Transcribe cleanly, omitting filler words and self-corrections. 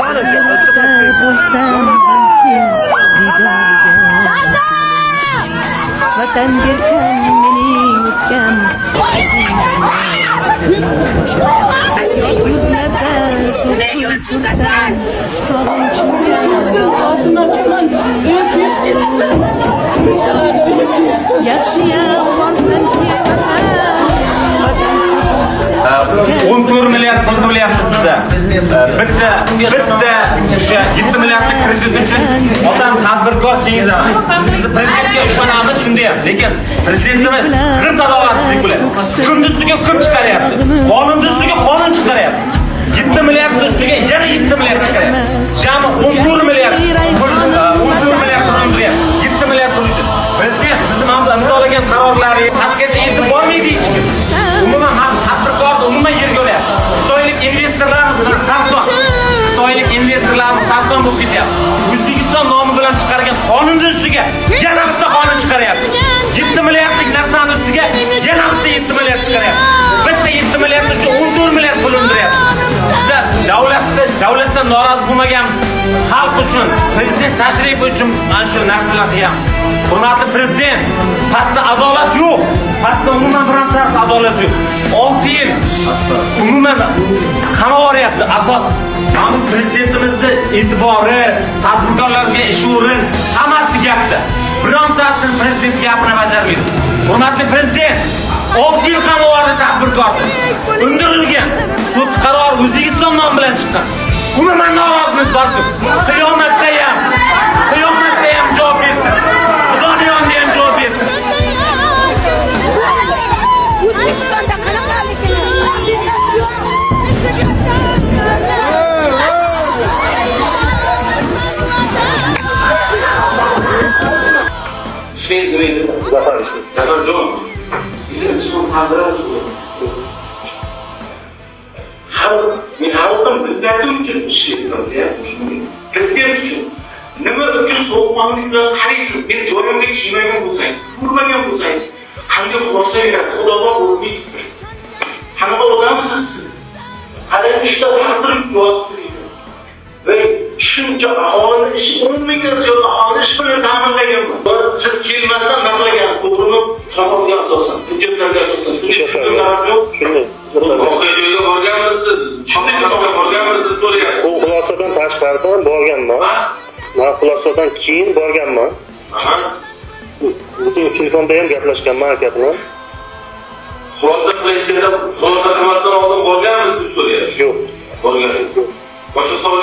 Yolda bo'lsam mumkin didorga vatan berkan mening o'tgan yurtlarda to'kib tursam sog'inchimga yaxshiyam borsanki vatan 14 milliard pul to'layapmiz biza. Bitta o'sha 7 milliardlik kredit uchun odam tadbirkor kengazaman. Biz prezidentga ishonamiz shunday ham, lekin prezidentimiz g'irt adolatsizlik bilan kunduziga kun chiqaryapti. Qonun ustiga qonun chiqaryapti. 7 milliard ustiga yana 7 milliard chiqaryapti. Jami 14 milliard pul 14 milliard pul undiryapti. 7 milliard pul uchun. Prezident sizni imzolagan qarorlaringiz pastgacha yetib bormaydi hech kim. Umuman tadbirkorni umuman yerga olyapti. Xitoylik investorlarimiz sarson bo'lib ketyapti. O'zbekiston nomi bilan chiqargan qonun ustiga yana bitta qonun chiqaryapti. 7 milliardlik narsani ustiga yana bitta 7 milliard chiqaryapti. Bitta 7 milliard uchun 14 milliard pul undiryapti. Bizlar davlatdan norozi bo'lmaganmiz. Xalq uchun, prezident tashrifi uchun mana shu narsalar qilyapmiz. Hurmatli prezident, pastda adolat yo'q. Pastda umuman birontasi adolat yo'q. 6 yil umuman qamab oryapti asossiz. Mana prezidentimizni e'tibori, tadbirkorlarga ish o'rin, hammasi gapda. Birontasi prezident gapini bajarmaydi. Hurmatli prezident, 6 yil qamab ordi tadbirkorni. Undirilgan sud qarori O'zbekiston nomi bilan chiqqan. Umuman norozimiz bor-ku. Qiyomatda ham javob bersin. Xudoni yonidan ham javob bersin. İsminiz neydi? Zafer işte. Zafer doğru. İletişim hazırlar. Men xalqim izzati uchun ishlayman, prezident uchun. Nima uchun sovuqqonlik bilan qaraysiz? Men joyimga ishlaymagan bo'lsangiz, urmagan bo'lsangiz, qanday xulosa berasiz? Xudoga o'rmaysiz. Qanaqa odamsiz siz? Hali ishda taqdir yozib turibdi. Ve shuncha aholini ish 10 mingga ziyod aholini ish bilan ta'minlaganman. Siz kelmasdan naqlagan, to'g'rimi? Qonunga asosan, hujjatlarga asosan, bunday tushunchalar yo'q. Voqea joyiga borganmisiz? Qanday borganmisiz so'rayapsiz. Bu xulosadan tashqaridan borganman. Men xulosadan keyin borganman. Butun telefonda ham gaplashganman aka bilan. Xulosa qilishda xulosa qilmasdan oldin borganmisiz deb so'rayapsiz. Yo'q. Borgan yo'q. Boshqa savol